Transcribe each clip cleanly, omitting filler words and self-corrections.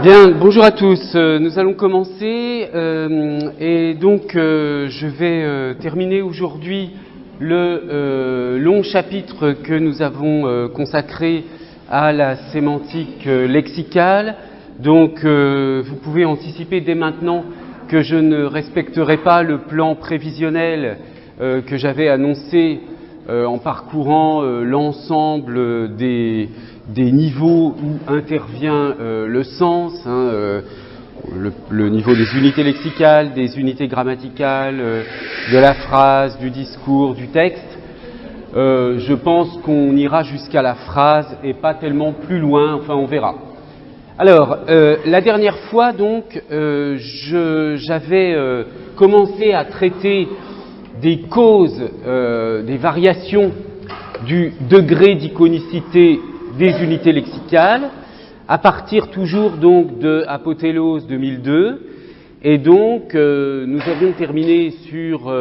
Bien, bonjour à tous. Nous allons commencer et donc je vais terminer aujourd'hui le long chapitre que nous avons consacré à la sémantique lexicale. Donc vous pouvez anticiper dès maintenant que je ne respecterai pas le plan prévisionnel que j'avais annoncé en parcourant l'ensemble des niveaux où intervient le sens, le niveau des unités lexicales, des unités grammaticales, de la phrase, du discours, du texte. Je pense qu'on ira jusqu'à la phrase et pas tellement plus loin, enfin on verra. Alors, la dernière fois donc, j'avais commencé à traiter des causes, des variations du degré d'iconicité des unités lexicales, à partir toujours donc de Apothélos 2002, et donc nous avions terminé sur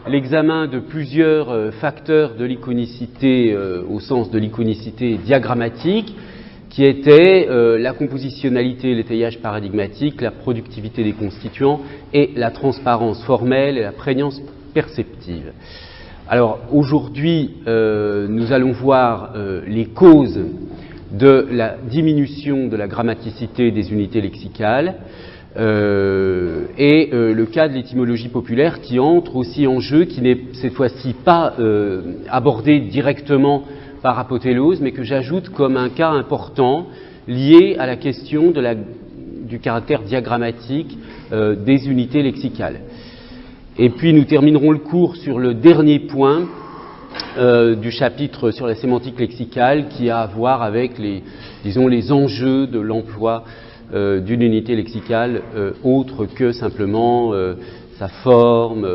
l'examen de plusieurs facteurs de l'iconicité au sens de l'iconicité diagrammatique, qui étaient la compositionnalité et l'étayage paradigmatique, la productivité des constituants et la transparence formelle et la prégnance perceptive. Alors aujourd'hui, nous allons voir les causes de la diminution de la grammaticité des unités lexicales et le cas de l'étymologie populaire qui entre aussi en jeu, qui n'est cette fois-ci pas abordé directement par Apothélos, mais que j'ajoute comme un cas important lié à la question du caractère diagrammatique des unités lexicales. Et puis nous terminerons le cours sur le dernier point du chapitre sur la sémantique lexicale qui a à voir avec les enjeux de l'emploi d'une unité lexicale autre que simplement sa forme,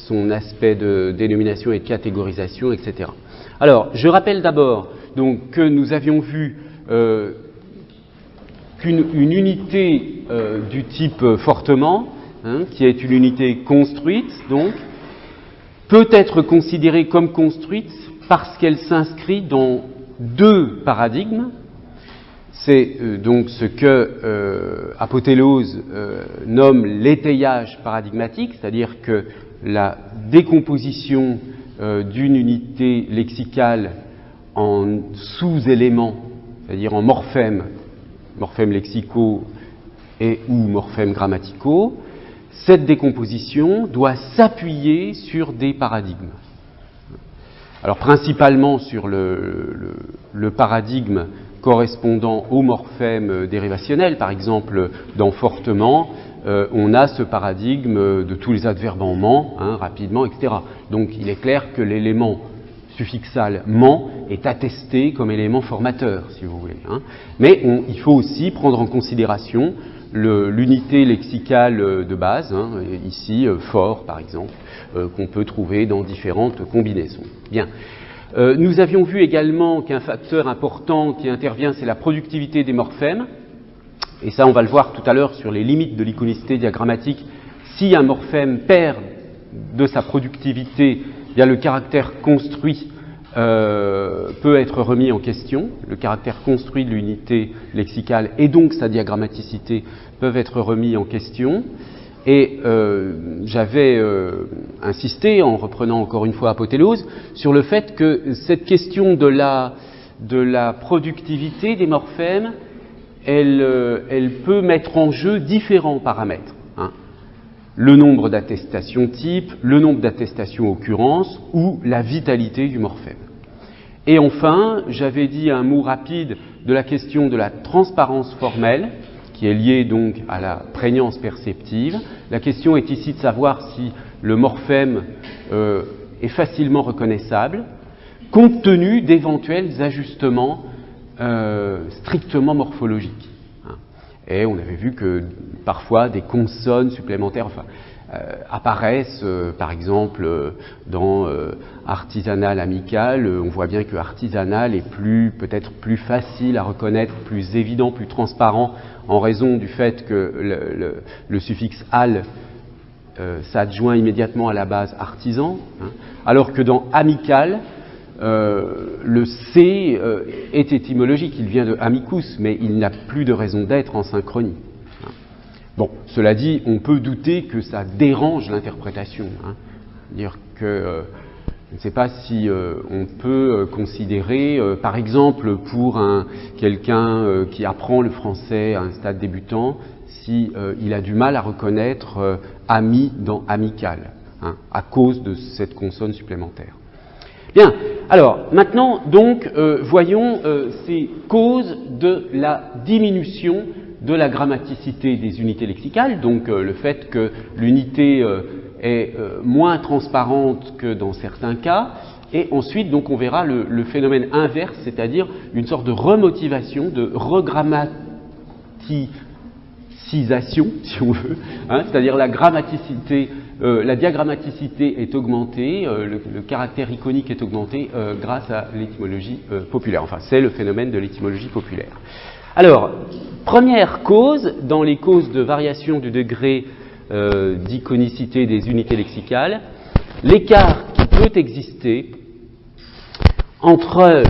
son aspect de dénomination et de catégorisation, etc. Alors, je rappelle d'abord donc que nous avions vu qu'une unité du type fortement, qui est une unité construite, donc, peut être considérée comme construite parce qu'elle s'inscrit dans deux paradigmes. C'est donc ce que Apothélos nomme l'étayage paradigmatique, c'est-à-dire que la décomposition d'une unité lexicale en sous-éléments, c'est-à-dire en morphèmes lexicaux et ou morphèmes grammaticaux. Cette décomposition doit s'appuyer sur des paradigmes. Alors principalement sur le paradigme correspondant aux morphèmes dérivationnels. Par exemple, dans fortement, on a ce paradigme de tous les adverbes en ment, rapidement, etc. Donc il est clair que l'élément suffixal ment est attesté comme élément formateur, si vous voulez. Mais il faut aussi prendre en considération l'unité lexicale de base, ici fort par exemple, qu'on peut trouver dans différentes combinaisons. Bien. Nous avions vu également qu'un facteur important qui intervient, c'est la productivité des morphèmes, et ça on va le voir tout à l'heure sur les limites de l'iconicité diagrammatique. Si un morphème perd de sa productivité, bien le caractère construit peut être remis en question, le caractère construit de l'unité lexicale et donc sa diagrammaticité peuvent être remis en question. Et j'avais insisté, en reprenant encore une fois Apothélos, sur le fait que cette question de la productivité des morphèmes, elle peut mettre en jeu différents paramètres. Le nombre d'attestations type, le nombre d'attestations occurrence ou la vitalité du morphème. Et enfin, j'avais dit un mot rapide de la question de la transparence formelle, qui est liée donc à la prégnance perceptive. La question est ici de savoir si le morphème est facilement reconnaissable, compte tenu d'éventuels ajustements strictement morphologiques. Et on avait vu que parfois des consonnes supplémentaires apparaissent, par exemple dans artisanal amical. On voit bien que artisanal est peut-être plus facile à reconnaître, plus évident, plus transparent, en raison du fait que le suffixe al s'adjoint immédiatement à la base artisan, alors que dans amical, le C est étymologique, il vient de amicus, mais il n'a plus de raison d'être en synchronie. Bon, cela dit, on peut douter que ça dérange l'interprétation. Dire que je ne sais pas si on peut considérer, par exemple, pour quelqu'un qui apprend le français à un stade débutant, si il a du mal à reconnaître ami dans amical, à cause de cette consonne supplémentaire. Bien, alors maintenant, donc, voyons ces causes de la diminution de la grammaticité des unités lexicales, donc le fait que l'unité est moins transparente que dans certains cas, et ensuite, donc, on verra le phénomène inverse, c'est-à-dire une sorte de remotivation, de regrammatisation, si on veut, c'est-à-dire la grammaticité, la diagrammaticité est augmentée, le caractère iconique est augmenté grâce à l'étymologie populaire. Enfin, c'est le phénomène de l'étymologie populaire. Alors, première cause, dans les causes de variation du degré d'iconicité des unités lexicales, l'écart qui peut exister entre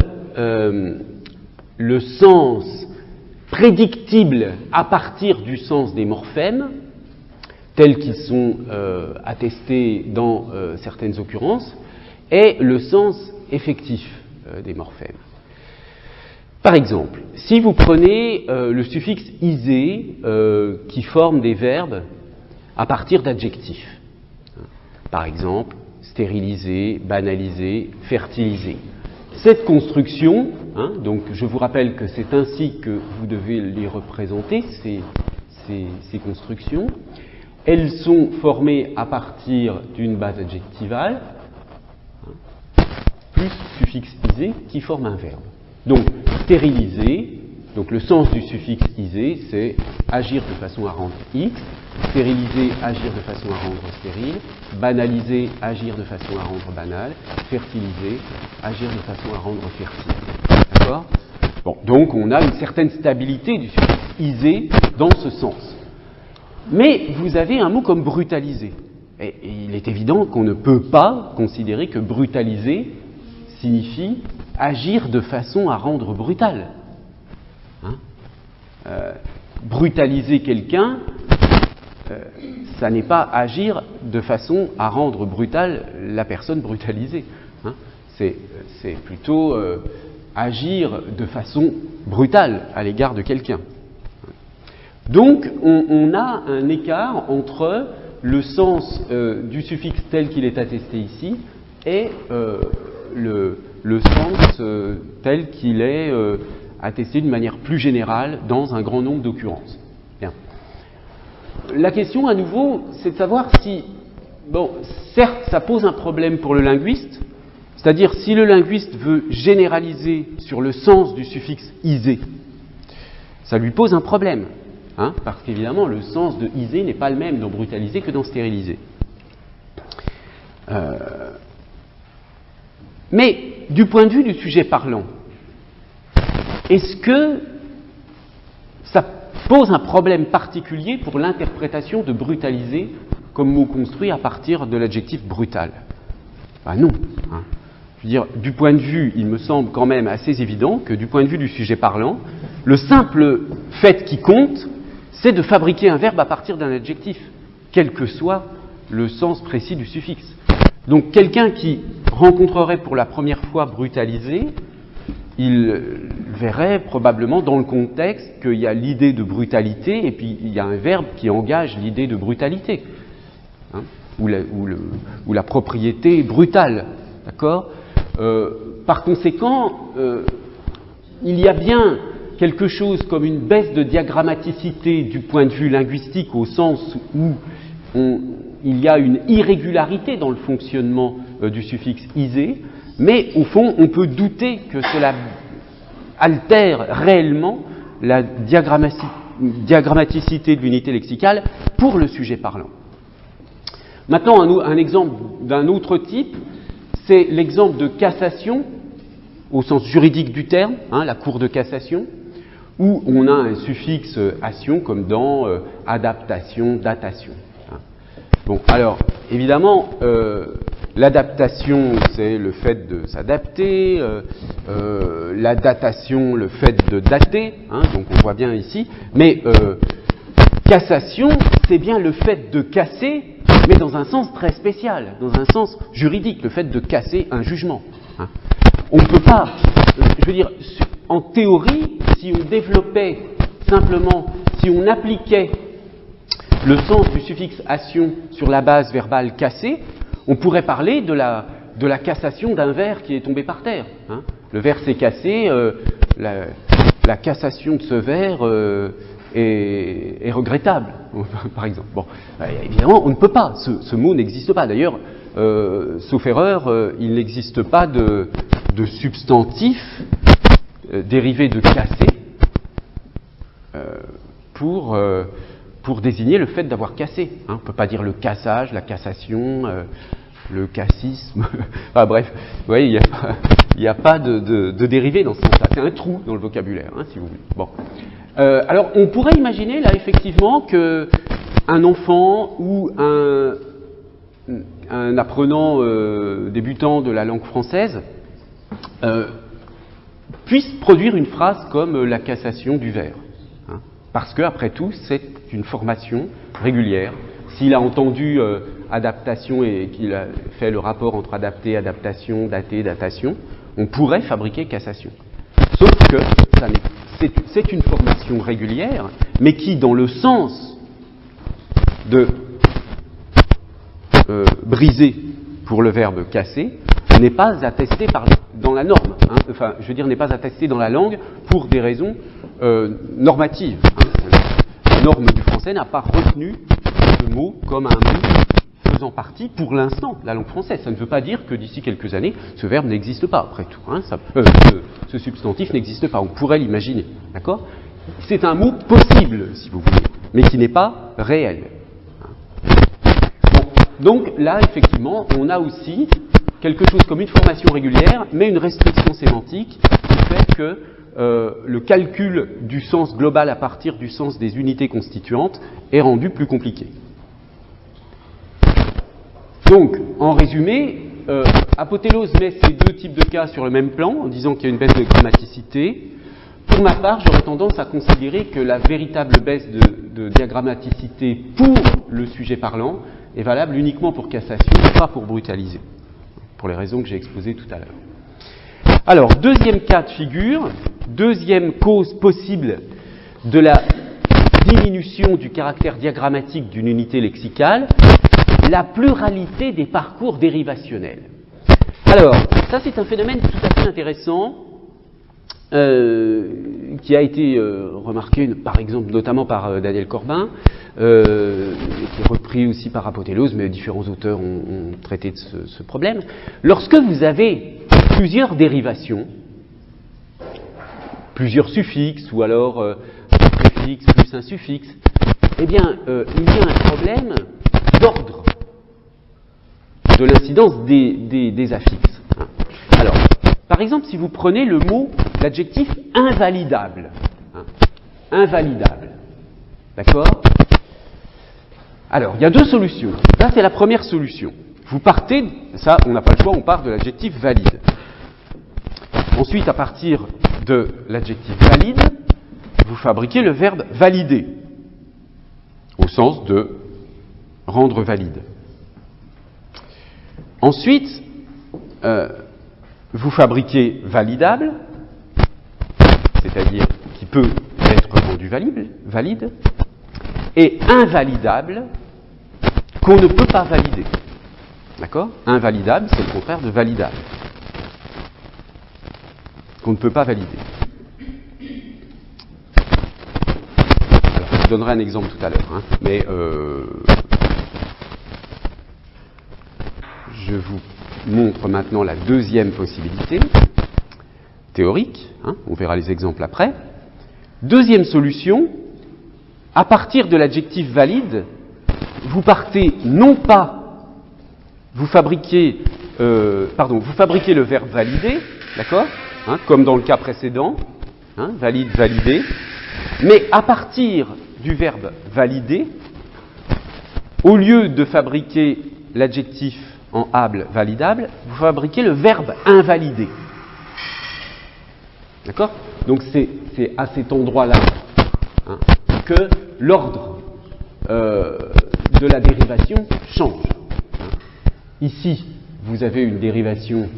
le sens prédictible à partir du sens des morphèmes, tels qu'ils sont attestés dans certaines occurrences, et le sens effectif des morphèmes. Par exemple, si vous prenez le suffixe isé qui forme des verbes à partir d'adjectifs, par exemple, stériliser, banaliser, fertiliser. Cette construction, donc je vous rappelle que c'est ainsi que vous devez les représenter, ces constructions, elles sont formées à partir d'une base adjectivale, plus suffixe isé qui forme un verbe. Donc, stériliser, donc le sens du suffixe isé, c'est agir de façon à rendre X, stériliser, agir de façon à rendre stérile, banaliser, agir de façon à rendre banal, fertiliser, agir de façon à rendre fertile. D'accord ? Bon, donc on a une certaine stabilité du suffixe isé dans ce sens. Mais vous avez un mot comme brutaliser. Et il est évident qu'on ne peut pas considérer que brutaliser signifie agir de façon à rendre brutal. Brutaliser quelqu'un, ça n'est pas agir de façon à rendre brutale la personne brutalisée. C'est plutôt agir de façon brutale à l'égard de quelqu'un. Donc, on a un écart entre le sens du suffixe tel qu'il est attesté ici et le sens tel qu'il est attesté d'une manière plus générale dans un grand nombre d'occurrences. Bien. La question, à nouveau, c'est de savoir si, bon, certes, ça pose un problème pour le linguiste, c'est-à-dire si le linguiste veut généraliser sur le sens du suffixe isé, ça lui pose un problème, parce qu'évidemment, le sens de isé n'est pas le même dans brutaliser que dans stériliser. Mais, du point de vue du sujet parlant, est-ce que ça pose un problème particulier pour l'interprétation de brutaliser comme mot construit à partir de l'adjectif brutal? Ben non. Je veux dire, du point de vue, il me semble quand même assez évident que du point de vue du sujet parlant, le simple fait qui compte, c'est de fabriquer un verbe à partir d'un adjectif, quel que soit le sens précis du suffixe. Donc quelqu'un qui rencontrerait pour la première fois brutaliser, il verrait probablement dans le contexte qu'il y a l'idée de brutalité et puis il y a un verbe qui engage l'idée de brutalité, ou la propriété brutale. D'accord ? Par conséquent, il y a bien quelque chose comme une baisse de diagrammaticité du point de vue linguistique au sens où il y a une irrégularité dans le fonctionnement du suffixe isé, mais au fond, on peut douter que cela altère réellement la diagrammaticité de l'unité lexicale pour le sujet parlant. Maintenant, un exemple d'un autre type, c'est l'exemple de cassation, au sens juridique du terme, la cour de cassation, où on a un suffixe ation comme dans adaptation, datation. Bon, alors, évidemment, l'adaptation, c'est le fait de s'adapter, la datation, le fait de dater, hein, donc on voit bien ici, mais cassation, c'est bien le fait de casser, mais dans un sens très spécial, dans un sens juridique, le fait de casser un jugement. Hein. On ne peut pas, je veux dire, en théorie, si on développait simplement, si on appliquait le sens du suffixe ation sur la base verbale cassée, on pourrait parler de la cassation d'un verre qui est tombé par terre. Hein. Le verre s'est cassé, la cassation de ce verre est regrettable, par exemple. Bon, évidemment, on ne peut pas, ce mot n'existe pas. D'ailleurs, sauf erreur, il n'existe pas de substantif dérivé de casser pour désigner le fait d'avoir cassé. Hein. On ne peut pas dire le cassage, la cassation, le cassisme. Enfin bref, vous voyez, il n'y a pas de dérivé dans ce sens-là. C'est un trou dans le vocabulaire, hein, si vous voulez. Bon. Alors, on pourrait imaginer là effectivement qu'un enfant ou un apprenant débutant de la langue française puisse produire une phrase comme la cassation du verre. Hein, parce que, après tout, c'est une formation régulière. S'il a entendu adaptation et qu'il a fait le rapport entre adapté, adaptation, daté, datation, on pourrait fabriquer cassation. Sauf que c'est une formation régulière, mais qui, dans le sens de briser pour le verbe casser, n'est pas attesté dans la norme. Hein, enfin, je veux dire, n'est pas attesté dans la langue pour des raisons normatives. Hein. La norme du français n'a pas retenu ce mot comme un mot faisant partie, pour l'instant, de la langue française. Ça ne veut pas dire que d'ici quelques années, ce verbe n'existe pas, après tout. Hein, ce substantif n'existe pas. On pourrait l'imaginer. D'accord ? C'est un mot possible, si vous voulez, mais qui n'est pas réel. Bon, donc là, effectivement, on a aussi quelque chose comme une formation régulière, mais une restriction sémantique qui fait que le calcul du sens global à partir du sens des unités constituantes est rendu plus compliqué. Donc, en résumé, Apothélos met ces deux types de cas sur le même plan, en disant qu'il y a une baisse de grammaticité. Pour ma part, j'aurais tendance à considérer que la véritable baisse de diagrammaticité pour le sujet parlant est valable uniquement pour cassation, pas pour brutaliser, pour les raisons que j'ai exposées tout à l'heure. Alors, deuxième cas de figure, deuxième cause possible de la diminution du caractère diagrammatique d'une unité lexicale, la pluralité des parcours dérivationnels. Alors, ça c'est un phénomène tout à fait intéressant qui a été remarqué par exemple notamment par Daniel Corbin, qui est repris aussi par Apothélos, mais différents auteurs ont traité de ce problème. Lorsque vous avez plusieurs dérivations, plusieurs suffixes ou alors un préfixe plus un suffixe, eh bien il y a un problème d'ordre de l'incidence des affixes. Alors, par exemple, si vous prenez le mot, l'adjectif invalidable, invalidable, d'accord ? Alors, il y a deux solutions. Ça, c'est la première solution. Vous partez, ça, on n'a pas le choix, on part de l'adjectif valide. Ensuite, à partir de l'adjectif valide, vous fabriquez le verbe valider, au sens de rendre valide. Ensuite, vous fabriquez validable, c'est-à-dire qui peut être rendu valide, et invalidable, qu'on ne peut pas valider. D'accord ? Invalidable, c'est le contraire de validable. Qu'on ne peut pas valider. Alors, je vous donnerai un exemple tout à l'heure, hein, mais je vous montre maintenant la deuxième possibilité, théorique, hein, on verra les exemples après. Deuxième solution, à partir de l'adjectif valide, vous partez non pas, vous fabriquez le verbe valider, d'accord, hein, comme dans le cas précédent, hein, valide, validé, mais à partir du verbe valider, au lieu de fabriquer l'adjectif en able validable, vous fabriquez le verbe invalider. D'accord? Donc c'est à cet endroit-là hein, que l'ordre de la dérivation change. Ici, vous avez une dérivation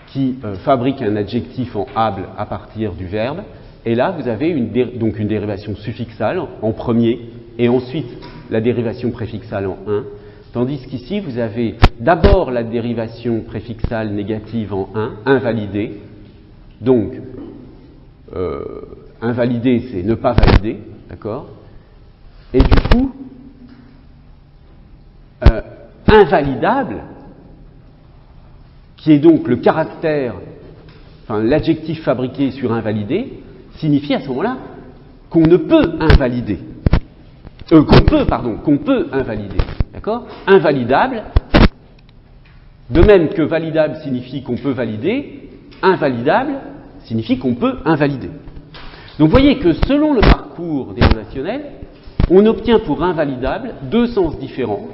qui fabrique un adjectif en able à partir du verbe, et là, vous avez donc une dérivation suffixale en premier, et ensuite la dérivation préfixale en 1, tandis qu'ici, vous avez d'abord la dérivation préfixale négative en 1, invalidée. Donc, invalider, c'est ne pas valider, d'accord? Et du coup, invalidable, qui est donc le caractère, enfin l'adjectif fabriqué sur invalidé, signifie à ce moment-là qu'on ne peut invalider. Qu'on peut invalider. D'accord? Invalidable, de même que validable signifie qu'on peut valider, invalidable signifie qu'on peut invalider. Donc vous voyez que selon le parcours dérivationnel, on obtient pour invalidable deux sens différents.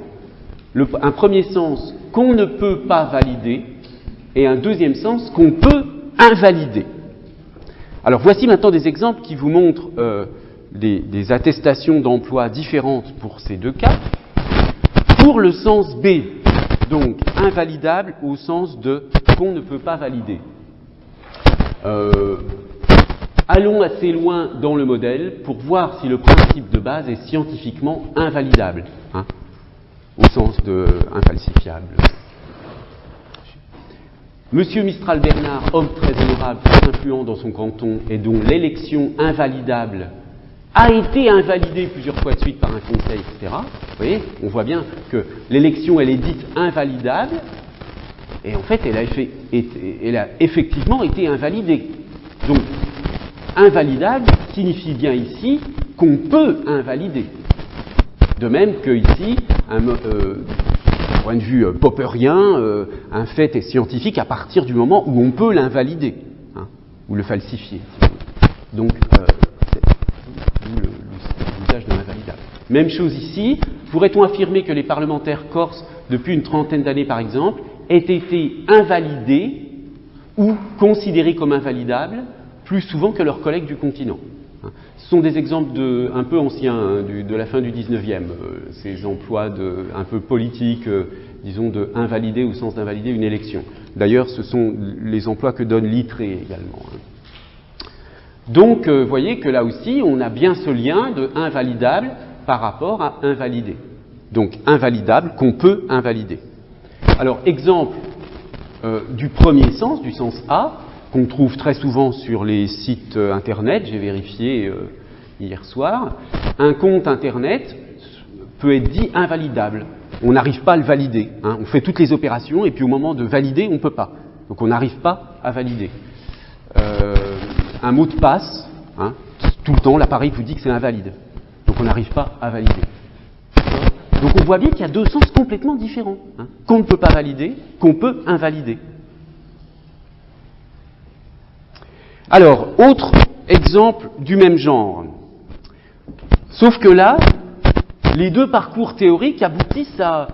Un premier sens qu'on ne peut pas valider et un deuxième sens qu'on peut invalider. Alors voici maintenant des exemples qui vous montrent des attestations d'emploi différentes pour ces deux cas. Pour le sens B, donc invalidable au sens de qu'on ne peut pas valider. Allons assez loin dans le modèle pour voir si le principe de base est scientifiquement invalidable, hein, au sens de infalsifiable. Monsieur Mistral Bernard, homme très honorable, très influent dans son canton, et dont l'élection invalidable a été invalidée plusieurs fois de suite par un conseil, etc. Vous voyez, on voit bien que l'élection, elle est dite invalidable, et en fait, elle a effectivement été invalidée. Donc, invalidable signifie bien ici qu'on peut invalider. De même que ici, d'un point de vue popperien, un fait est scientifique à partir du moment où on peut l'invalider, hein, ou le falsifier. Donc, d'où l'usage de l'invalidable. Même chose ici, pourrait-on affirmer que les parlementaires corses, depuis une trentaine d'années par exemple, aient été invalidés ou considérés comme invalidables plus souvent que leurs collègues du continent. Ce sont des exemples un peu anciens, hein, de la fin du 19e, ces emplois un peu politiques, disons, de invalider au sens d'invalider une élection. D'ailleurs, ce sont les emplois que donne Littré également. Hein. Donc, vous voyez que là aussi, on a bien ce lien de invalidable par rapport à invalider. Donc, invalidable qu'on peut invalider. Alors, exemple du premier sens, du sens A, qu'on trouve très souvent sur les sites internet, j'ai vérifié hier soir, un compte internet peut être dit invalidable. On n'arrive pas à le valider. Hein. On fait toutes les opérations et puis au moment de valider, on ne peut pas. Donc on n'arrive pas à valider. Un mot de passe, hein, tout le temps, l'appareil vous dit que c'est invalide. Donc on n'arrive pas à valider. Donc on voit bien qu'il y a deux sens complètement différents. Hein. Qu'on ne peut pas valider, qu'on peut invalider. Alors, autre exemple du même genre. Sauf que là, les deux parcours théoriques aboutissent à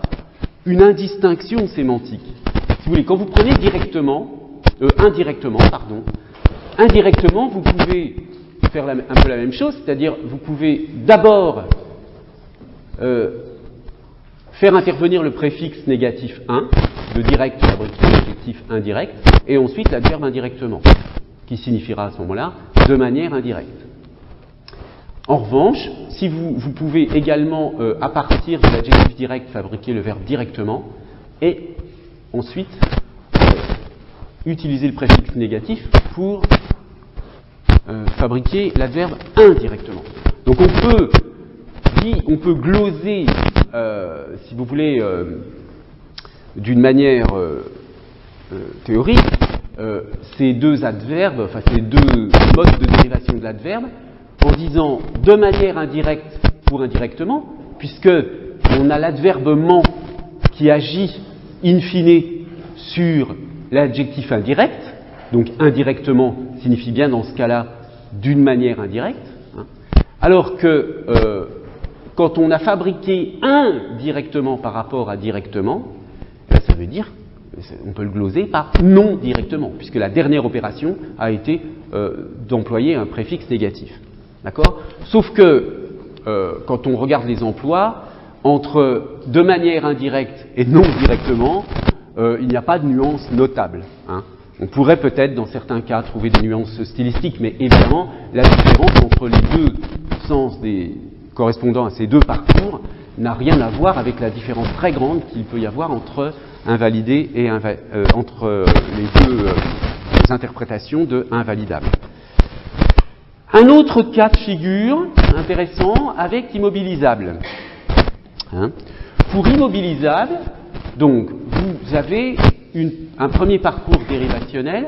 une indistinction sémantique. Si vous voulez, quand vous prenez indirectement, vous pouvez faire un peu la même chose, c'est-à-dire vous pouvez d'abord faire intervenir le préfixe négatif 1, le direct fabrique l'adjectif indirect, et ensuite l'adverbe indirectement, qui signifiera à ce moment-là de manière indirecte. En revanche, si vous pouvez également, à partir de l'adjectif direct, fabriquer le verbe directement, et ensuite utiliser le préfixe négatif pour fabriquer l'adverbe indirectement. Donc on peut gloser, si vous voulez, d'une manière théorique, ces deux adverbes, enfin ces deux modes de dérivation de l'adverbe, en disant de manière indirecte pour indirectement, puisque on a l'adverbe ment qui agit in fine sur l'adjectif indirect, donc indirectement signifie bien dans ce cas-là d'une manière indirecte, hein, alors que quand on a fabriqué indirectement par rapport à directement, ça veut dire, on peut le gloser par non directement, puisque la dernière opération a été d'employer un préfixe négatif. D'accord ? Sauf que, quand on regarde les emplois, entre de manière indirecte et non directement, il n'y a pas de nuance notable. Hein. On pourrait peut-être, dans certains cas, trouver des nuances stylistiques, mais évidemment, la différence entre les deux sens correspondant à ces deux parcours n'a rien à voir avec la différence très grande qu'il peut y avoir entre invalidé et entre les deux interprétations de invalidable. Un autre cas de figure intéressant avec immobilisable. Hein. Pour immobilisable, donc, vous avez un premier parcours dérivationnel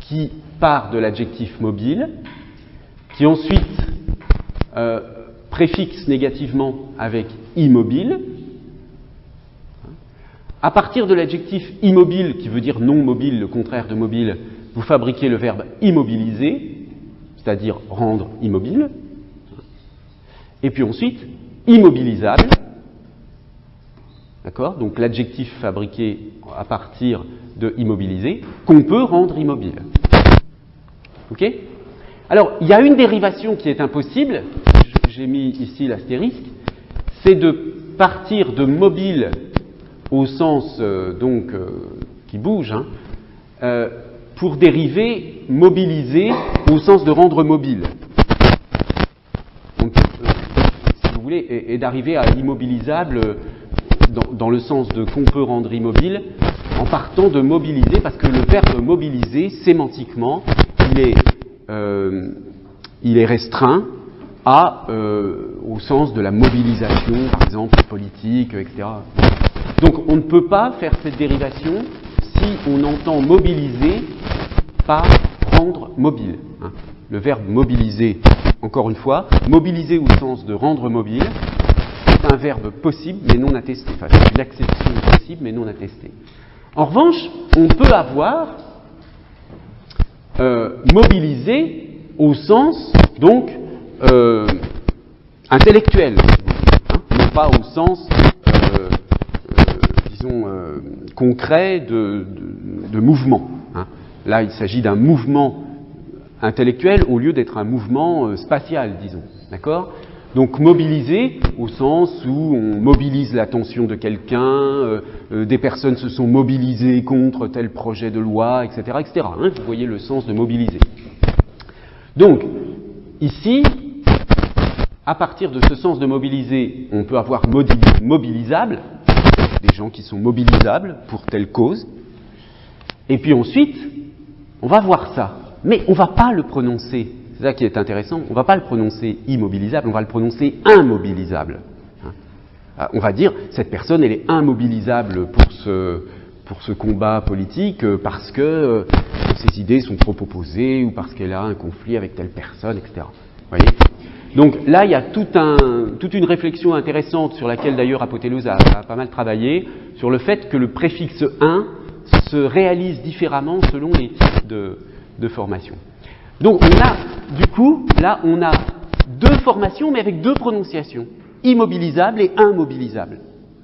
qui part de l'adjectif mobile, qui ensuite préfixe négativement avec immobile. À partir de l'adjectif immobile, qui veut dire non mobile, le contraire de mobile, vous fabriquez le verbe immobiliser, c'est-à-dire rendre immobile. Et puis ensuite, immobilisable. D'accord ? Donc l'adjectif fabriqué à partir de immobiliser, qu'on peut rendre immobile. Ok ? Alors, il y a une dérivation qui est impossible, j'ai mis ici l'astérisque, c'est de partir de mobile au sens qui bouge, hein, pour dériver mobiliser au sens de rendre mobile. Donc, si vous voulez, et d'arriver à l'immobilisable dans le sens de qu'on peut rendre immobile, en partant de mobiliser, parce que le verbe mobiliser, sémantiquement, il est restreint au sens de la mobilisation, par exemple, politique, etc. Donc on ne peut pas faire cette dérivation si on entend mobiliser par rendre mobile. Hein. Le verbe mobiliser, encore une fois, mobiliser au sens de rendre mobile, c'est un verbe possible mais non attesté. Enfin, c'est une acception possible mais non attestée. En revanche, on peut avoir mobiliser au sens donc intellectuel, hein, non pas au sens concret de mouvement. Hein. Là, il s'agit d'un mouvement intellectuel au lieu d'être un mouvement spatial, disons. D'accord ? Donc mobiliser au sens où on mobilise l'attention de quelqu'un, des personnes se sont mobilisées contre tel projet de loi, etc. etc. Hein, vous voyez le sens de mobiliser. Donc, ici, à partir de ce sens de mobiliser, on peut avoir mobilisable, des gens qui sont mobilisables pour telle cause, et puis ensuite, on va voir ça, mais on ne va pas le prononcer. C'est ça qui est intéressant, on ne va pas le prononcer immobilisable, on va le prononcer immobilisable. On va dire, cette personne, elle est immobilisable pour ce combat politique parce que ses idées sont trop opposées ou parce qu'elle a un conflit avec telle personne, etc. Vous voyez ? Donc là, il y a toute une réflexion intéressante sur laquelle d'ailleurs Apotélos a pas mal travaillé, sur le fait que le préfixe 1 se réalise différemment selon les types de formation. Donc on a deux formations, mais avec deux prononciations, immobilisable et immobilisable,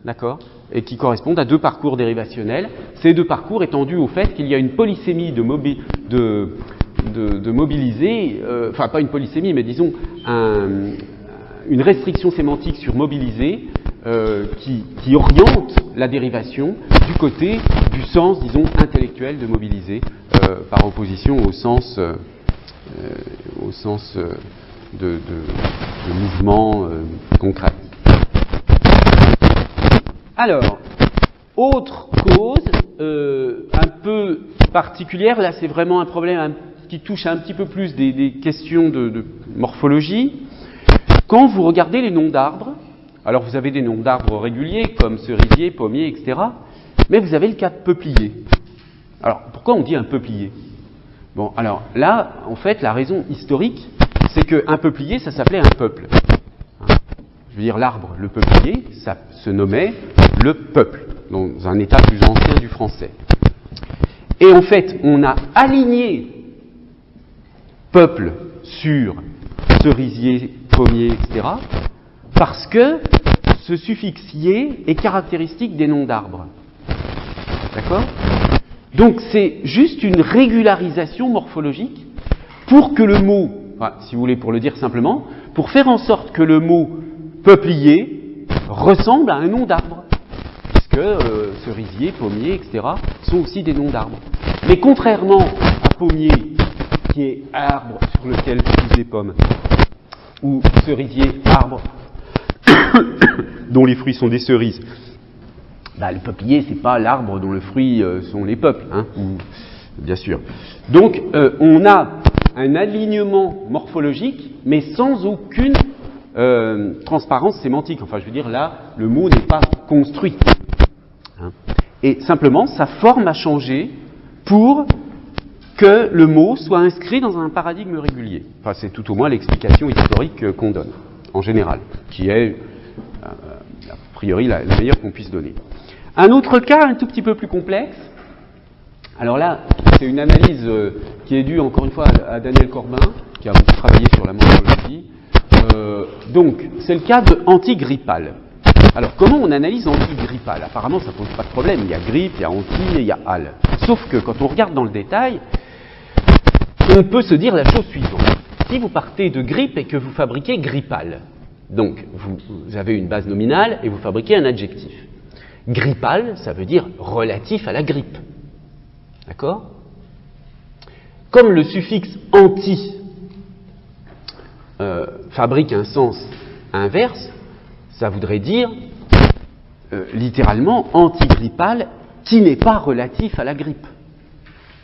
d'accord ? Et qui correspondent à deux parcours dérivationnels. Ces deux parcours étant dus au fait qu'il y a une polysémie de mobiliser, enfin pas une polysémie, mais disons une restriction sémantique sur mobiliser qui oriente la dérivation du côté du sens, disons, intellectuel de mobiliser, par opposition au sens de mouvement concret. Alors, autre cause un peu particulière, là c'est vraiment un problème qui touche un petit peu plus des questions de morphologie. Quand vous regardez les noms d'arbres, alors vous avez des noms d'arbres réguliers comme cerisier, pommier, etc. Mais vous avez le cas de peuplier. Alors, pourquoi on dit un peuplier ? Bon, alors là, en fait, la raison historique, c'est qu'un peuplier, ça s'appelait un peuple. Je veux dire, l'arbre, le peuplier, ça se nommait le peuple, dans un état plus ancien du français. Et en fait, on a aligné peuple sur cerisier, pommier, etc., parce que ce suffixe -ier est caractéristique des noms d'arbres. D'accord? Donc c'est juste une régularisation morphologique pour que le mot, enfin, si vous voulez pour le dire simplement, pour faire en sorte que le mot peuplier ressemble à un nom d'arbre. Puisque cerisier, pommier, etc. sont aussi des noms d'arbres. Mais contrairement à pommier, qui est arbre sur lequel poussent les pommes, ou cerisier, arbre dont les fruits sont des cerises, bah, le peuplier, c'est pas l'arbre dont le fruit sont les peuples, hein, bien sûr. Donc, on a un alignement morphologique, mais sans aucune transparence sémantique. Enfin, je veux dire, là, le mot n'est pas construit. Hein. Et simplement, sa forme a changé pour que le mot soit inscrit dans un paradigme régulier. Enfin, c'est tout au moins l'explication historique qu'on donne, en général, qui est, a priori, la meilleure qu'on puisse donner. Un autre cas, un tout petit peu plus complexe, alors là, c'est une analyse qui est due, encore une fois, à Daniel Corbin, qui a beaucoup travaillé sur la morphologie. Donc, c'est le cas de antigrippal. Alors, comment on analyse antigrippal? Apparemment, ça ne pose pas de problème. Il y a grippe, il y a anti et il y a al. Sauf que, quand on regarde dans le détail, on peut se dire la chose suivante. Si vous partez de grippe et que vous fabriquez grippal, donc vous avez une base nominale et vous fabriquez un adjectif. Grippal, ça veut dire relatif à la grippe. D'accord? Comme le suffixe anti fabrique un sens inverse, ça voudrait dire littéralement antigrippal qui n'est pas relatif à la grippe.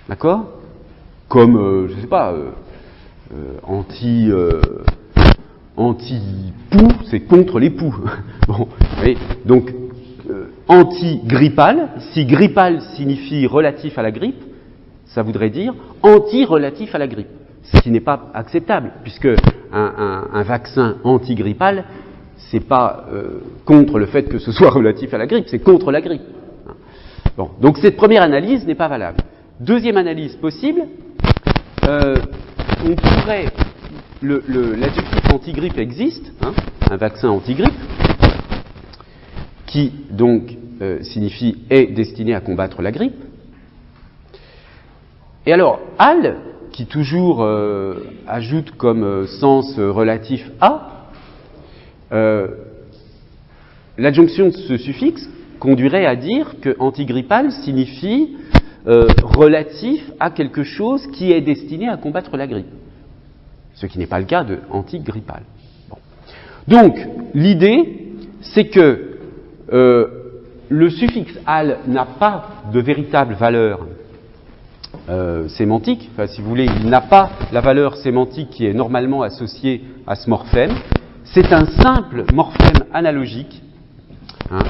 D'accord? Comme, je ne sais pas, anti-poux, c'est contre les poux. Bon, oui, donc, anti-grippal, si grippal signifie relatif à la grippe, ça voudrait dire anti-relatif à la grippe. Ce qui n'est pas acceptable, puisque un vaccin anti-grippal, c'est pas contre le fait que ce soit relatif à la grippe, c'est contre la grippe. Bon, donc cette première analyse n'est pas valable. Deuxième analyse possible, on pourrait, l'adjectif anti-grippe existe, hein, un vaccin anti-grippe, qui donc signifie est destiné à combattre la grippe. Et alors, al, qui toujours ajoute comme sens relatif à, l'adjonction de ce suffixe conduirait à dire que antigrippal signifie relatif à quelque chose qui est destiné à combattre la grippe. Ce qui n'est pas le cas de antigrippal. Bon. Donc, l'idée, c'est que le suffixe al n'a pas de véritable valeur sémantique. Enfin, si vous voulez, il n'a pas la valeur sémantique qui est normalement associée à ce morphème. C'est un simple morphème analogique. Hein,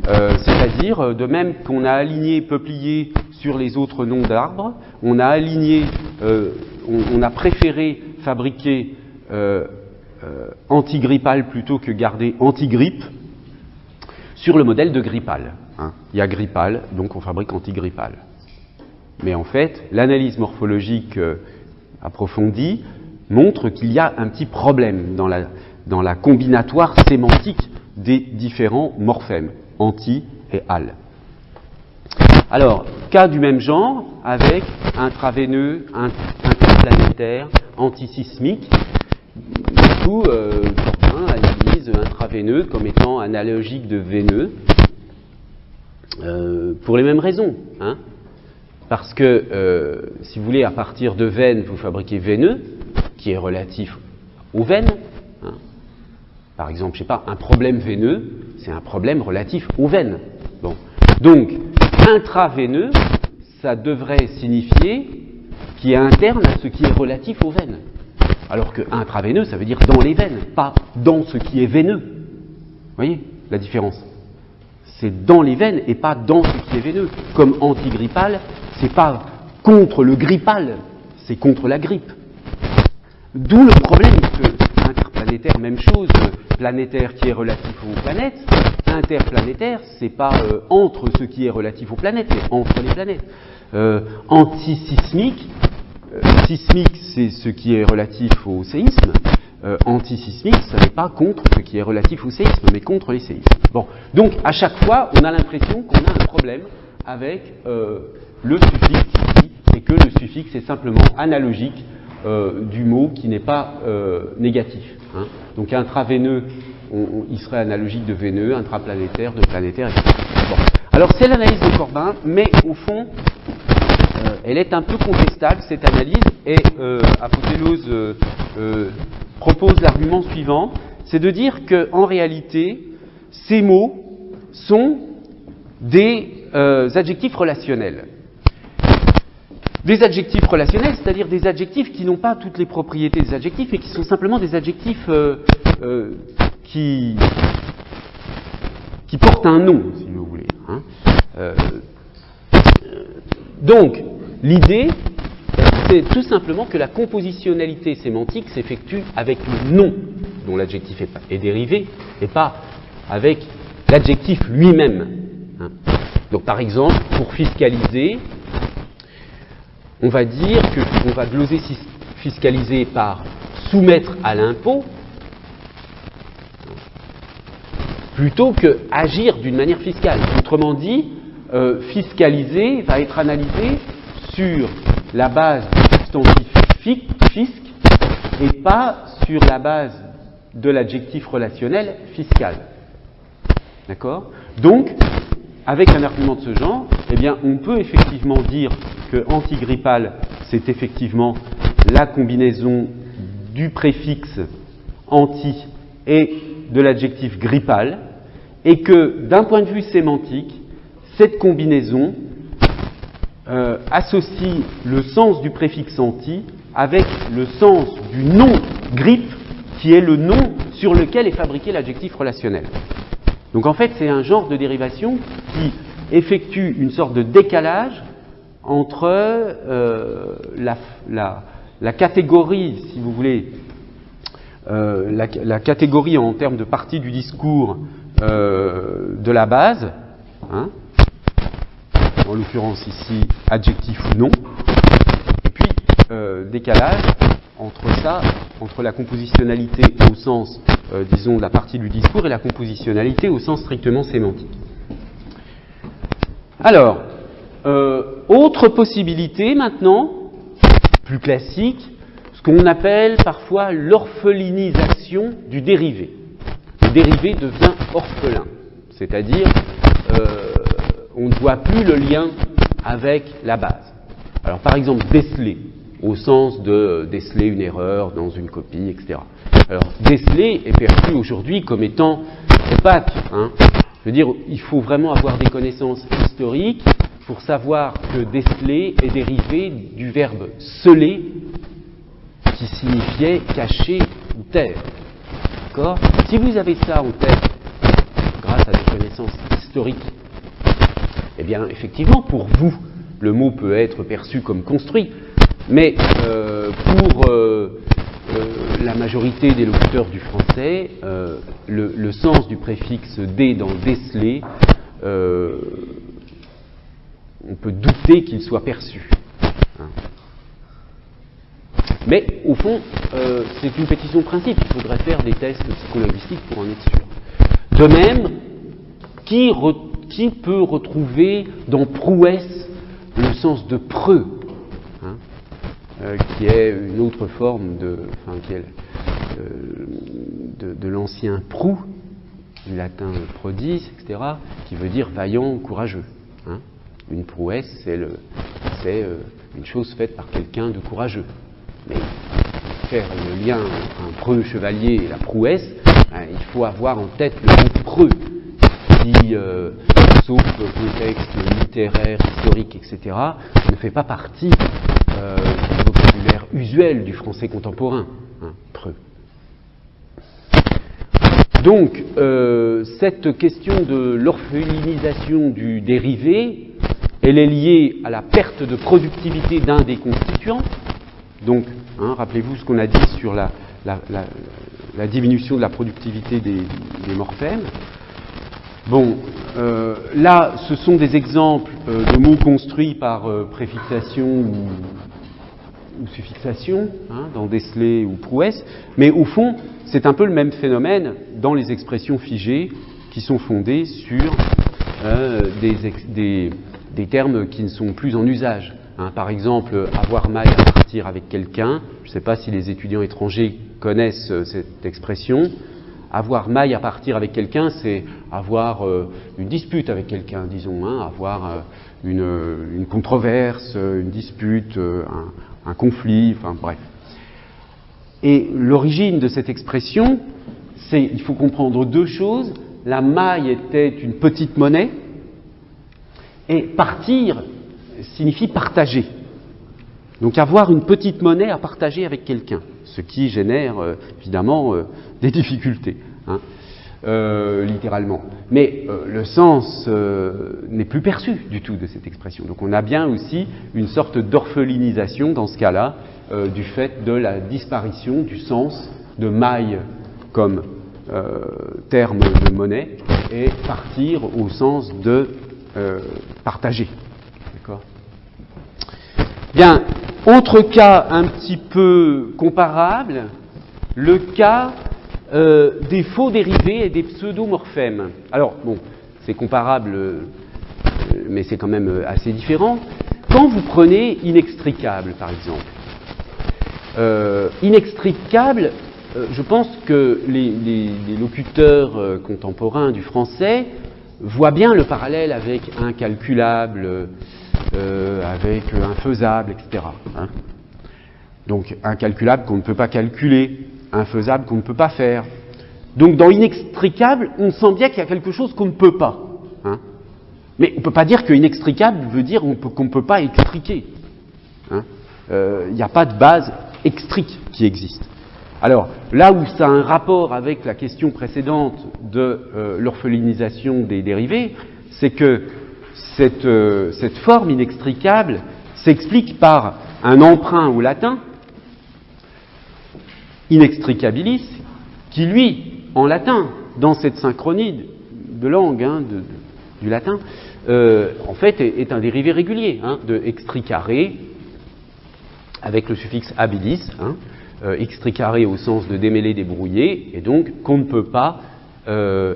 c'est-à-dire, de même qu'on a aligné peuplier sur les autres noms d'arbres, on a aligné, on a préféré fabriquer antigrippal plutôt que garder antigrippe sur le modèle de grippal. Hein. Il y a grippal, donc on fabrique antigrippal. Mais en fait, l'analyse morphologique approfondie montre qu'il y a un petit problème dans la combinatoire sémantique des différents morphèmes, anti et al. Alors, cas du même genre, avec intraveineux, interplanétaire, antisismique. Du coup, Corbin analyse intraveineux comme étant analogique de veineux, pour les mêmes raisons. Hein, parce que, si vous voulez, à partir de veine, vous fabriquez veineux, qui est relatif aux veines. Hein. Par exemple, je ne sais pas, un problème veineux, c'est un problème relatif aux veines. Bon. Donc, intraveineux, ça devrait signifier qui est interne à ce qui est relatif aux veines. Alors que intraveineux, ça veut dire dans les veines, pas dans ce qui est veineux. Vous voyez la différence? C'est dans les veines et pas dans ce qui est veineux. Comme antigrippal, c'est pas contre le grippal, c'est contre la grippe. D'où le problème que interplanétaire, même chose, planétaire qui est relatif aux planètes, interplanétaire, c'est pas entre ce qui est relatif aux planètes, c'est entre les planètes. Antisismique, sismique, c'est ce qui est relatif au séisme. Antisismique, ça n'est pas contre ce qui est relatif au séisme, mais contre les séismes. Bon, donc à chaque fois, on a l'impression qu'on a un problème avec le suffixe ici, et que le suffixe est simplement analogique du mot qui n'est pas négatif. Hein. Donc intraveineux, il serait analogique de veineux, intraplanétaire, de planétaire, etc. Bon. Alors c'est l'analyse de Corbin, mais au fond, elle est un peu contestable, cette analyse, et Apotéose propose l'argument suivant, c'est de dire qu'en réalité, ces mots sont des adjectifs relationnels. Des adjectifs relationnels, c'est-à-dire des adjectifs qui n'ont pas toutes les propriétés des adjectifs, mais qui sont simplement des adjectifs qui portent un nom, si vous voulez. Hein. Donc, l'idée, c'est tout simplement que la compositionnalité sémantique s'effectue avec le nom dont l'adjectif est dérivé, et pas avec l'adjectif lui-même. Hein. Donc, par exemple, pour fiscaliser, on va dire qu'on va gloser fiscaliser par soumettre à l'impôt, plutôt que agir d'une manière fiscale. Autrement dit, fiscaliser va être analysé sur la base du substantif fisc et pas sur la base de l'adjectif relationnel fiscal. D'accord ? Donc, avec un argument de ce genre, eh bien, on peut effectivement dire que antigrippal, c'est effectivement la combinaison du préfixe anti et de l'adjectif grippal, et que d'un point de vue sémantique, cette combinaison associe le sens du préfixe anti avec le sens du nom grippe, qui est le nom sur lequel est fabriqué l'adjectif relationnel. Donc en fait, c'est un genre de dérivation qui effectue une sorte de décalage entre la catégorie, si vous voulez, la catégorie en termes de partie du discours de la base, hein, en l'occurrence ici adjectif ou non, et puis décalage entre la compositionnalité au sens, disons, de la partie du discours et la compositionnalité au sens strictement sémantique. Alors, autre possibilité maintenant, plus classique, ce qu'on appelle parfois l'orphelinisation du dérivé. Le dérivé devient orphelin, c'est-à-dire on ne voit plus le lien avec la base. Alors par exemple, déceler, au sens de déceler une erreur dans une copie, etc. Alors déceler est perçu aujourd'hui comme étant opaque. Hein. Je veux dire, il faut vraiment avoir des connaissances historiques pour savoir que déceler est dérivé du verbe celer, qui signifiait cacher ou taire. D'accord ? Si vous avez ça en tête, grâce à des connaissances historiques, eh bien, effectivement, pour vous, le mot peut être perçu comme construit, mais pour la majorité des locuteurs du français, le sens du préfixe dé dans déceler, on peut douter qu'il soit perçu. Hein. Mais, au fond, c'est une pétition de principe. Il faudrait faire des tests psycholinguistiques pour en être sûr. De même, qui peut retrouver dans prouesse le sens de preux, hein, qui est une autre forme de l'ancien prou, du latin prodis, etc., qui veut dire vaillant, courageux. Hein. Une prouesse, c'est une chose faite par quelqu'un de courageux. Mais faire le lien entre un preux chevalier et la prouesse, il faut avoir en tête le mot preux, qui, sauf contexte littéraire, historique, etc., ne fait pas partie du vocabulaire usuel du français contemporain, hein, preux. Donc, cette question de l'orphelinisation du dérivé, elle est liée à la perte de productivité d'un des constituants. Donc, hein, rappelez-vous ce qu'on a dit sur la diminution de la productivité des morphèmes. Bon, là, ce sont des exemples de mots construits par préfixation ou suffixation, hein, dans déceler ou prouesse, mais au fond, c'est un peu le même phénomène dans les expressions figées qui sont fondées sur des des termes qui ne sont plus en usage. Hein. Par exemple, avoir maille à partir avec quelqu'un, je ne sais pas si les étudiants étrangers connaissent cette expression. Avoir maille à partir avec quelqu'un, c'est avoir une dispute avec quelqu'un, disons, hein, avoir une controverse, une dispute, un conflit, enfin bref. Et l'origine de cette expression, il faut comprendre deux choses. La maille était une petite monnaie, et partir signifie partager. Donc avoir une petite monnaie à partager avec quelqu'un, ce qui génère évidemment des difficultés, hein, littéralement. Mais le sens n'est plus perçu du tout de cette expression. Donc on a bien aussi une sorte d'orphelinisation dans ce cas-là, du fait de la disparition du sens de maille comme terme de monnaie et partir au sens de partager. D'accord ? Bien, autre cas un petit peu comparable, le cas des faux dérivés et des pseudomorphèmes. Alors, bon, c'est comparable, mais c'est quand même assez différent. Quand vous prenez inextricable, par exemple, inextricable, je pense que les locuteurs contemporains du français voient bien le parallèle avec incalculable, avec infaisable, etc. Hein. Donc incalculable qu'on ne peut pas calculer, infaisable qu'on ne peut pas faire. Donc dans inextricable, on sent bien qu'il y a quelque chose qu'on ne peut pas. Hein. Mais on ne peut pas dire que inextricable veut dire qu'on ne peut pas extriquer. Hein. Il n'y a pas de base extrique qui existe. Alors, là où ça a un rapport avec la question précédente de l'orphelinisation des dérivés, c'est que cette forme inextricable s'explique par un emprunt au latin, inextricabilis, qui lui, en latin, dans cette synchronie de langue, hein, du latin, en fait est un dérivé régulier, hein, de extricare, avec le suffixe habilis, hein, extricare au sens de démêler, débrouiller, et donc qu'on ne peut pas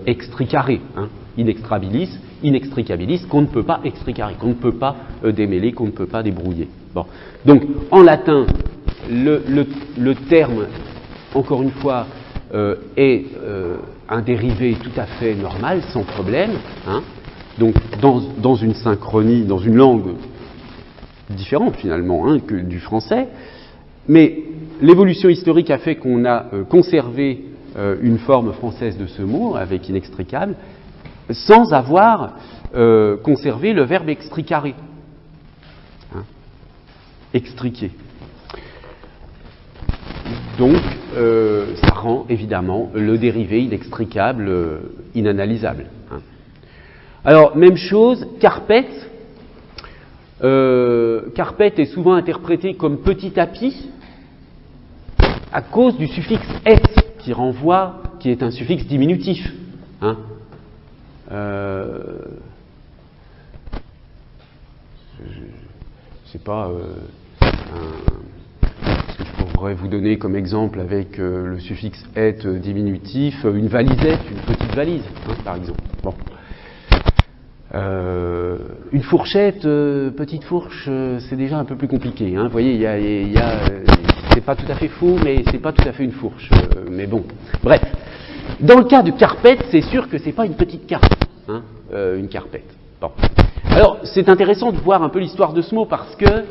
extricarer, hein, inextrabilis, inextricabilis, qu'on ne peut pas extricarer, qu'on ne peut pas démêler, qu'on ne peut pas débrouiller. Bon. Donc, en latin, le terme, encore une fois, est un dérivé tout à fait normal, sans problème, hein. Donc, dans une synchronie, dans une langue différente, finalement, hein, que du français, mais l'évolution historique a fait qu'on a conservé une forme française de ce mot, avec inextricable, sans avoir conservé le verbe extricare, hein, extriquer. Donc, ça rend évidemment le dérivé inextricable inanalysable. Hein. Alors, même chose, carpet. Carpet est souvent interprété comme petit tapis à cause du suffixe et qui renvoie, qui est un suffixe diminutif. Hein. Je sais pas ce que je pourrais vous donner comme exemple avec le suffixe et diminutif, une valisette, une petite valise, hein, par exemple. Bon. Une fourchette, petite fourche, c'est déjà un peu plus compliqué. Hein. Vous voyez, c'est pas tout à fait faux, mais c'est pas tout à fait une fourche. Mais bon, bref. Dans le cas de carpet, c'est sûr que c'est pas une petite carte, hein, une carpette. Bon. Alors, c'est intéressant de voir un peu l'histoire de ce mot parce que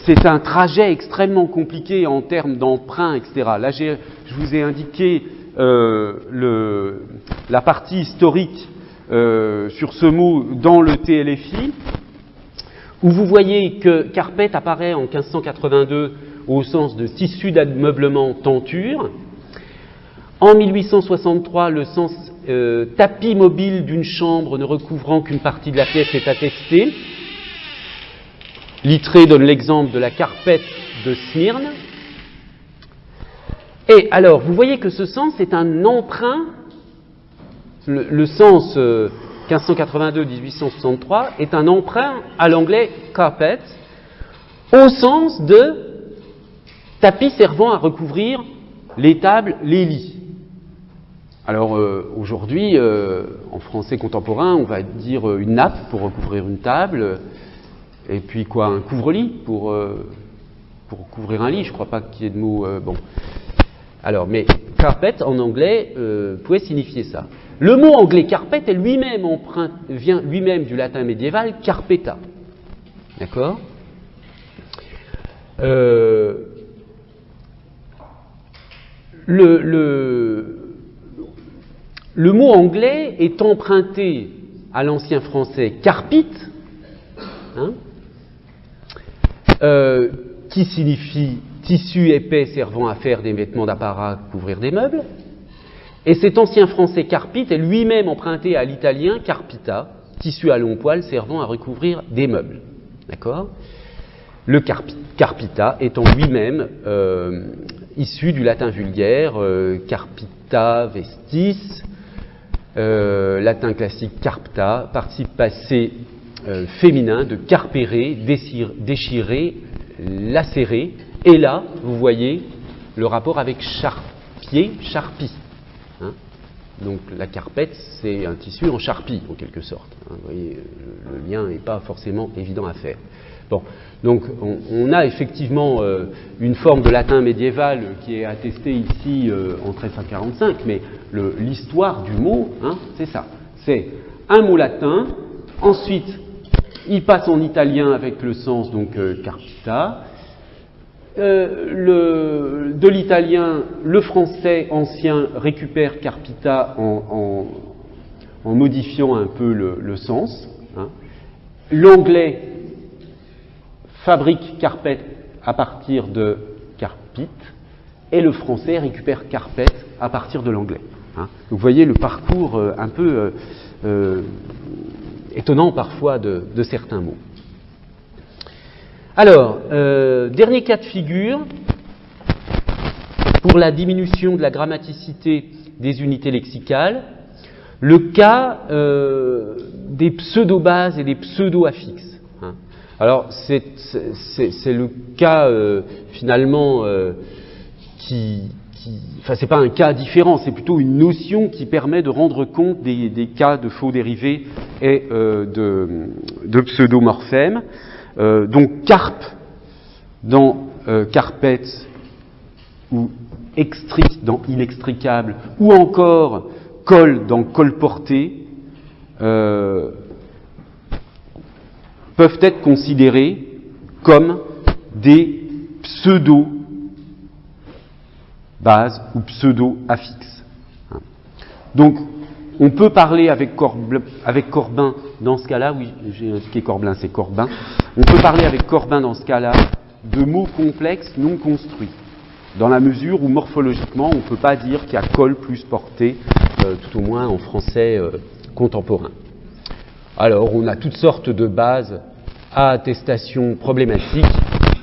c'est un trajet extrêmement compliqué en termes d'emprunt, etc. Là, je vous ai indiqué la partie historique sur ce mot dans le TLFI, où vous voyez que carpet apparaît en 1582 au sens de tissu d'ameublement tenture. En 1863, le sens tapis mobile d'une chambre ne recouvrant qu'une partie de la pièce est attesté. Littré donne l'exemple de la carpette de Smyrne. Et alors, vous voyez que ce sens est un emprunt. Le sens 1582-1863 est un emprunt à l'anglais carpet au sens de tapis servant à recouvrir les tables, les lits. Alors aujourd'hui, en français contemporain, on va dire une nappe pour recouvrir une table, et puis quoi, un couvre-lit pour couvrir un lit. Je ne crois pas qu'il y ait de mots bon. Alors, mais carpet en anglais pouvait signifier ça. Le mot anglais carpet est lui-même vient lui-même du latin médiéval carpeta. D'accord ? Le mot anglais est emprunté à l'ancien français carpit, hein, qui signifie tissu épais servant à faire des vêtements d'apparat, couvrir des meubles. Et cet ancien français carpit est lui-même emprunté à l'italien carpita, tissu à long poil servant à recouvrir des meubles. D'accord ? Le carpita étant lui-même issu du latin vulgaire, carpita vestis, latin classique carpta, participe passé féminin de carpere, déchirer, lacérer. Et là, vous voyez le rapport avec charpier, charpie. Hein, donc la carpette, c'est un tissu en charpie, en quelque sorte. Hein, vous voyez, le lien n'est pas forcément évident à faire. Bon, donc on a effectivement une forme de latin médiéval qui est attestée ici en 1345, mais l'histoire du mot, hein, c'est ça. C'est un mot latin, ensuite il passe en italien avec le sens donc carpita. De l'italien, le français ancien récupère carpita en modifiant un peu le sens. Hein. L'anglais fabrique carpet à partir de carpit, et le français récupère carpet à partir de l'anglais. Hein. Vous voyez le parcours un peu étonnant parfois de certains mots. Alors, dernier cas de figure, pour la diminution de la grammaticité des unités lexicales, le cas des pseudo-bases et des pseudo-affixes. Hein. Alors, c'est le cas finalement enfin, c'est pas un cas différent, c'est plutôt une notion qui permet de rendre compte des cas de faux dérivés et de pseudomorphèmes. Donc carpe dans carpet ou extric dans inextricable, ou encore col dans colporté, peuvent être considérés comme des pseudo-bases ou pseudo-affixes. Donc, on peut parler avec Corbin dans ce cas-là, oui, j'ai indiqué Corbin, c'est Corbin. On peut parler avec Corbin dans ce cas-là de mots complexes non construits, dans la mesure où morphologiquement on ne peut pas dire qu'il y a col plus porté, tout au moins en français contemporain. Alors, on a toutes sortes de bases à attestation problématique.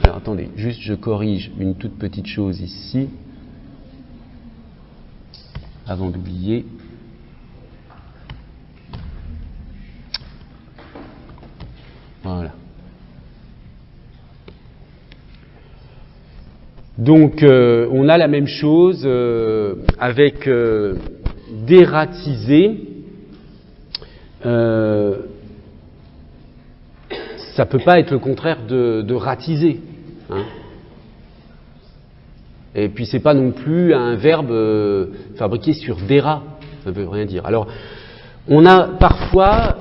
Alors, attendez, juste je corrige une toute petite chose ici, avant d'oublier. Voilà. Donc, on a la même chose avec dératisé. Ça peut pas être le contraire de ratisé. Hein. Et puis, c'est pas non plus un verbe fabriqué sur déra. Ça ne veut rien dire. Alors, on a parfois,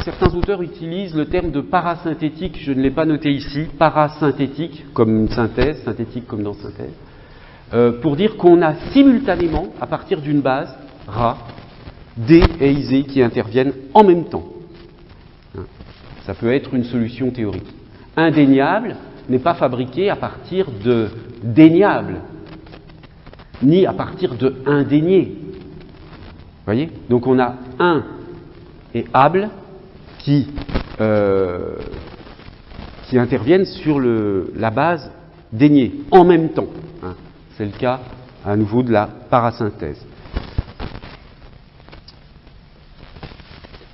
certains auteurs utilisent le terme de parasynthétique, je ne l'ai pas noté ici, parasynthétique comme une synthèse, synthétique comme dans synthèse, pour dire qu'on a simultanément, à partir d'une base, ra, dé et isé qui interviennent en même temps. Ça peut être une solution théorique. Indéniable n'est pas fabriqué à partir de déniable, ni à partir de indénié. Vous voyez ? Donc on a un et able qui interviennent sur la base déniée, en même temps. Hein. C'est le cas, à nouveau, de la parasynthèse.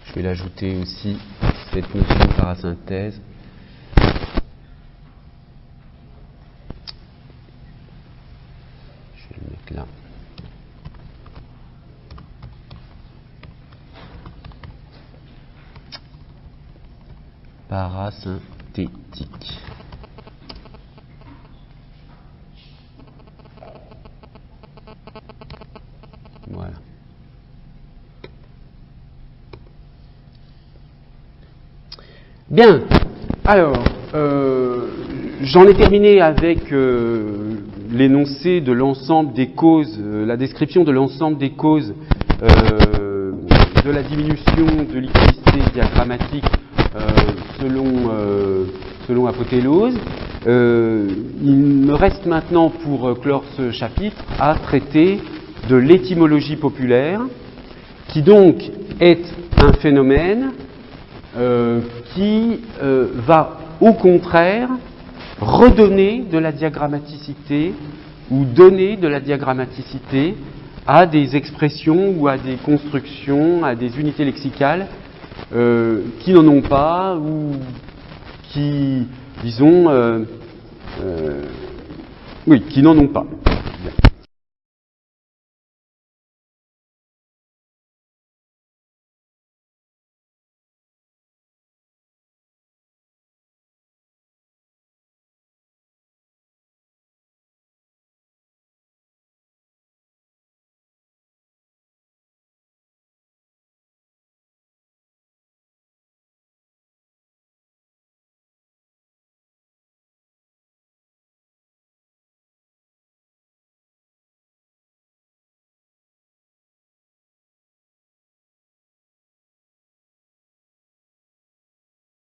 Je vais l'ajouter aussi, cette notion de parasynthèse. Je vais le mettre là. parasynthétique. Voilà. Bien, alors, j'en ai terminé avec l'énoncé de l'ensemble des causes, la description de l'ensemble des causes de la diminution de l'iconicité diagrammatique selon Apothéose. Il me reste maintenant, pour clore ce chapitre, à traiter de l'étymologie populaire, qui donc est un phénomène qui va au contraire redonner de la diagrammaticité ou donner de la diagrammaticité à des expressions ou à des constructions, à des unités lexicales qui n'en ont pas ou qui, disons, qui n'en ont pas.